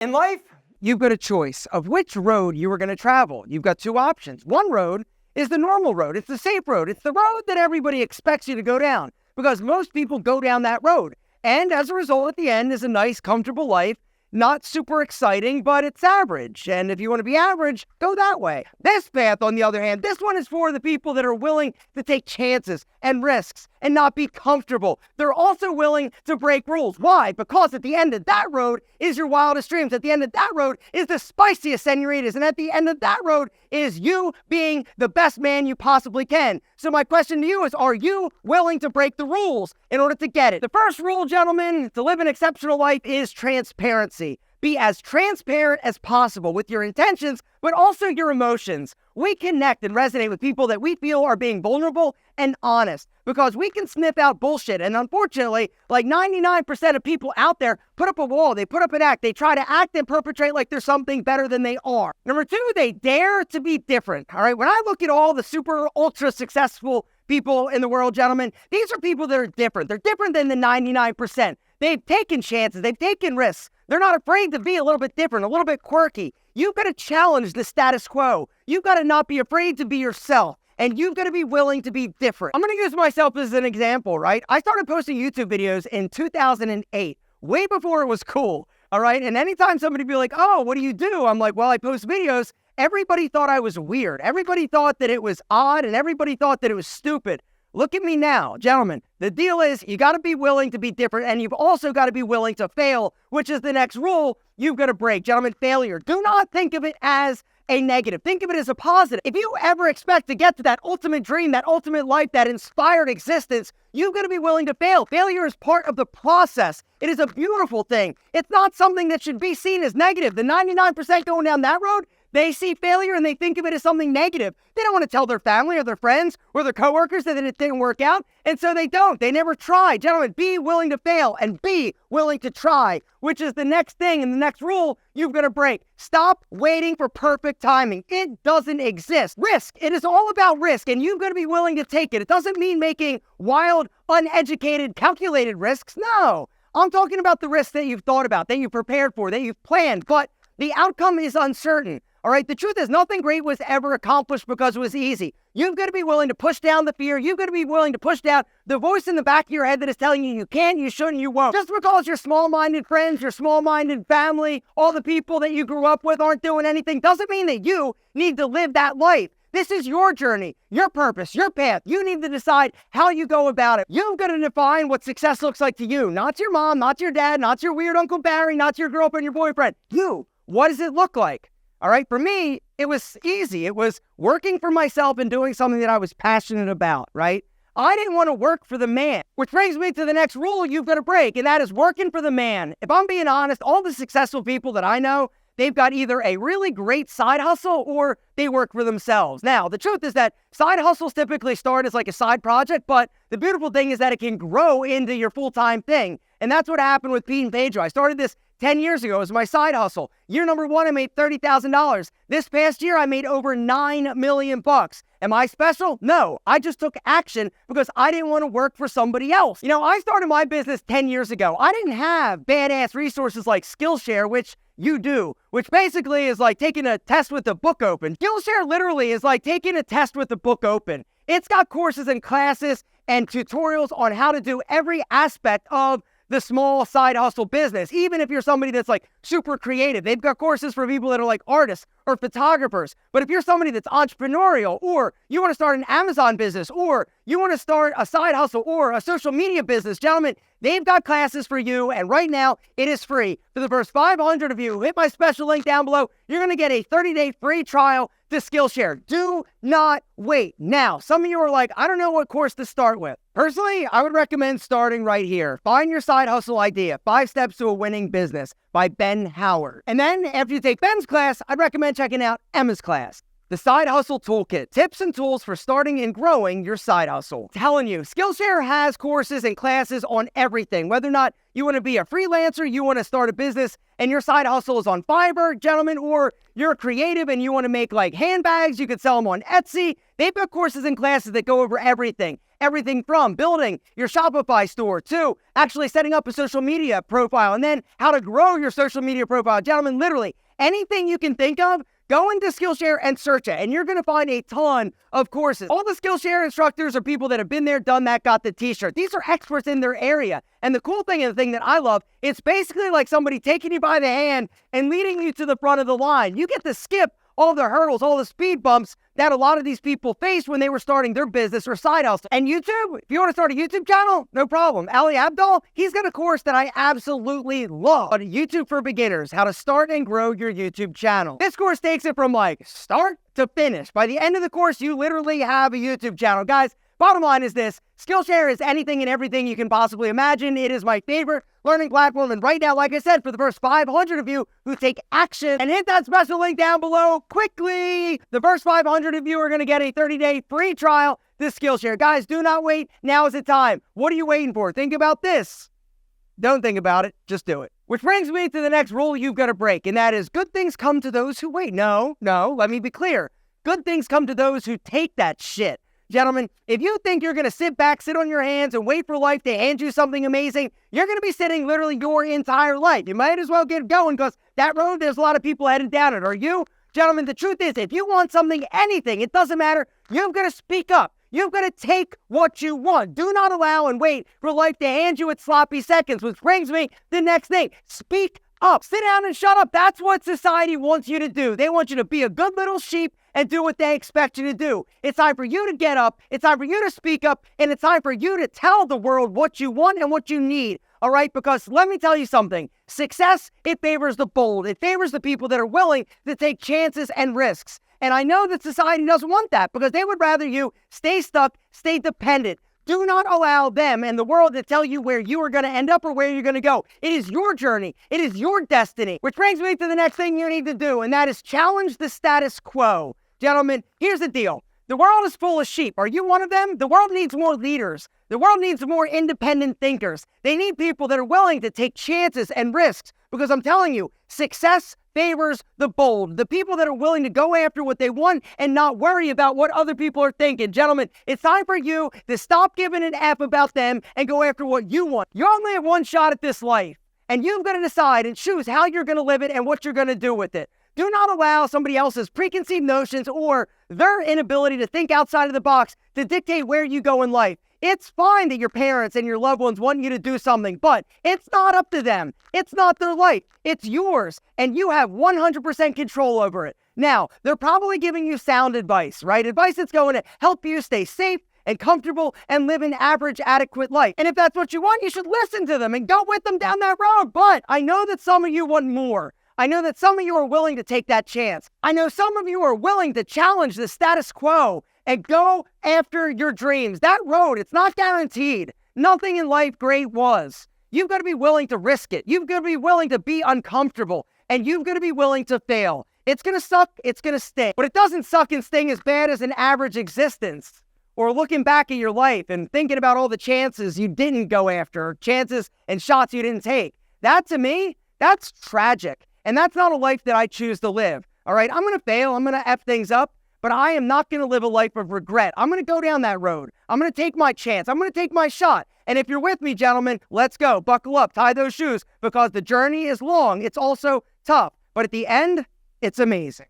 In life, you've got a choice of which road you are going to travel. You've got two options. One road is the normal road. It's the safe road. It's the road that everybody expects you to go down because most people go down that road. And as a result, at the end is a nice, comfortable life. Not super exciting, but it's average. And if you want to be average, go that way. This path, on the other hand, this one is for the people that are willing to take chances and risks and not be comfortable. They're also willing to break rules. Why? Because at the end of that road is your wildest dreams. At the end of that road is the spiciest senoritas. And at the end of that road is you being the best man you possibly can. So my question to you is, are you willing to break the rules in order to get it? The first rule, gentlemen, to live an exceptional life is transparency. Be as transparent as possible with your intentions, but also your emotions. We connect and resonate with people that we feel are being vulnerable and honest because we can sniff out bullshit. And unfortunately, like 99% of people out there put up a wall, they put up an act, they try to act and perpetrate like they're something better than they are. Number two, they dare to be different. All right, when I look at all the super ultra successful people in the world, gentlemen, these are people that are different. They're different than the 99%. They've taken chances, they've taken risks. They're not afraid to be a little bit different, a little bit quirky. You've got to challenge the status quo. You've got to not be afraid to be yourself. And you've got to be willing to be different. I'm going to use myself as an example, right? I started posting YouTube videos in 2008, way before it was cool, all right? And anytime somebody be like, oh, what do you do? I'm like, well, I post videos. Everybody thought I was weird. Everybody thought that it was odd, and everybody thought that it was stupid. Look at me now, gentlemen. The deal is you got to be willing to be different, and you've also got to be willing to fail, which is the next rule you've got to break. Gentlemen, failure. Do not think of it as a negative. Think of it as a positive. If you ever expect to get to that ultimate dream, that ultimate life, that inspired existence, you've got to be willing to fail. Failure is part of the process. It is a beautiful thing. It's not something that should be seen as negative. The 99% going down that road, they see failure and they think of it as something negative. They don't want to tell their family or their friends or their coworkers that it didn't work out, and so they don't. They never try. Gentlemen, be willing to fail and be willing to try, which is the next thing and the next rule you've got to break. Stop waiting for perfect timing. It doesn't exist. Risk. It is all about risk, and you've got to be willing to take it. It doesn't mean making wild, uneducated, calculated risks. No. I'm talking about the risks that you've thought about, that you've prepared for, that you've planned, but the outcome is uncertain. All right, the truth is nothing great was ever accomplished because it was easy. You've got to be willing to push down the fear. You've got to be willing to push down the voice in the back of your head that is telling you can't, you shouldn't, you won't. Just because your small-minded friends, your small-minded family, all the people that you grew up with aren't doing anything doesn't mean that you need to live that life. This is your journey, your purpose, your path. You need to decide how you go about it. You've got to define what success looks like to you. Not your mom, not your dad, not your weird Uncle Barry, not your girlfriend, your boyfriend. You. What does it look like? All right, for me, it was easy. It was working for myself and doing something that I was passionate about, right? I didn't want to work for the man, which brings me to the next rule you've got to break, and that is working for the man. If I'm being honest, all the successful people that I know, they've got either a really great side hustle or they work for themselves. Now, the truth is that side hustles typically start as like a side project, but the beautiful thing is that it can grow into your full-time thing. And that's what happened with Pete and Pedro. I started this 10 years ago as my side hustle. Year number one, I made $30,000. This past year, I made over $9 million. Am I special? No, I just took action because I didn't want to work for somebody else. You know, I started my business 10 years ago. I didn't have badass resources like Skillshare, which you do, which basically is like taking a test with the book open. Skillshare literally is like taking a test with the book open. It's got courses and classes and tutorials on how to do every aspect of the small side hustle business. Even if you're somebody that's like super creative, they've got courses for people that are like artists or photographers. But if you're somebody that's entrepreneurial, or you want to start an Amazon business, or you want to start a side hustle or a social media business, gentlemen, they've got classes for you. And right now it is free. For the first 500 of you who hit my special link down below, you're going to get a 30-day free trial to Skillshare. Do not wait. Now, some of you are like, I don't know what course to start with. Personally, I would recommend starting right here. Find Your Side Hustle Idea, 5 Steps to a Winning Business by Ben Howard. And then after you take Ben's class, I'd recommend checking out Emma's class. The Side Hustle Toolkit, tips and tools for starting and growing your side hustle. I'm telling you, Skillshare has courses and classes on everything. Whether or not you want to be a freelancer, you want to start a business, and your side hustle is on Fiverr, gentlemen, or you're creative and you want to make like handbags, you could sell them on Etsy. They've got courses and classes that go over everything. Everything from building your Shopify store to actually setting up a social media profile and then how to grow your social media profile. Gentlemen, literally anything you can think of, go into Skillshare and search it, and you're going to find a ton of courses. All the Skillshare instructors are people that have been there, done that, got the t-shirt. These are experts in their area. And the cool thing and the thing that I love, it's basically like somebody taking you by the hand and leading you to the front of the line. You get to skip all the hurdles, all the speed bumps that a lot of these people faced when they were starting their business or side hustle. And YouTube, if you want to start a YouTube channel, no problem. Ali Abdaal, he's got a course that I absolutely love on YouTube for Beginners, how to start and grow your YouTube channel. This course takes it from like start to finish. By the end of the course, you literally have a YouTube channel. Guys, bottom line is this, Skillshare is anything and everything you can possibly imagine. It is my favorite learning platform. And right now, like I said, for the first 500 of you who take action and hit that special link down below quickly, the first 500 of you are going to get a 30-day free trial to Skillshare. Guys, do not wait. Now is the time. What are you waiting for? Think about this. Don't think about it. Just do it. Which brings me to the next rule you've got to break, and that is good things come to those who wait. No, let me be clear. Good things come to those who take that shit. Gentlemen, if you think you're going to sit back, sit on your hands, and wait for life to hand you something amazing, you're going to be sitting literally your entire life. You might as well get going because that road, there's a lot of people headed down it. Are you? Gentlemen, the truth is, if you want something, anything, it doesn't matter, you've got to speak up. You've got to take what you want. Do not allow and wait for life to hand you its sloppy seconds, which brings me to the next thing. Speak up. Sit down and shut up. That's what society wants you to do. They want you to be a good little sheep and do what they expect you to do. It's time for you to get up. It's time for you to speak up. And it's time for you to tell the world what you want and what you need. All right? Because let me tell you something. Success, it favors the bold. It favors the people that are willing to take chances and risks. And I know that society doesn't want that because they would rather you stay stuck, stay dependent. Do not allow them and the world to tell you where you are going to end up or where you're going to go. It is your journey. It is your destiny. Which brings me to the next thing you need to do, and that is challenge the status quo. Gentlemen, here's the deal. The world is full of sheep. Are you one of them? The world needs more leaders. The world needs more independent thinkers. They need people that are willing to take chances and risks because I'm telling you, success favors the bold, the people that are willing to go after what they want and not worry about what other people are thinking. Gentlemen, it's time for you to stop giving an F about them and go after what you want. You only have one shot at this life, and you've got to decide and choose how you're going to live it and what you're going to do with it. Do not allow somebody else's preconceived notions or their inability to think outside of the box to dictate where you go in life. It's fine that your parents and your loved ones want you to do something, but it's not up to them. It's not their life. It's yours, and you have 100% control over it. Now, they're probably giving you sound advice, right? Advice that's going to help you stay safe and comfortable and live an average, adequate life. And if that's what you want, you should listen to them and go with them down that road. But I know that some of you want more. I know that some of you are willing to take that chance. I know some of you are willing to challenge the status quo and go after your dreams. That road, it's not guaranteed. Nothing in life great was. You've got to be willing to risk it. You've got to be willing to be uncomfortable. And you've got to be willing to fail. It's going to suck. It's going to sting. But it doesn't suck and sting as bad as an average existence. Or looking back at your life and thinking about all the chances you didn't go after. Or chances and shots you didn't take. That, to me, that's tragic. And that's not a life that I choose to live. All right, I'm going to fail. I'm going to F things up. But I am not going to live a life of regret. I'm going to go down that road. I'm going to take my chance. I'm going to take my shot. And if you're with me, gentlemen, let's go. Buckle up. Tie those shoes because the journey is long. It's also tough. But at the end, it's amazing.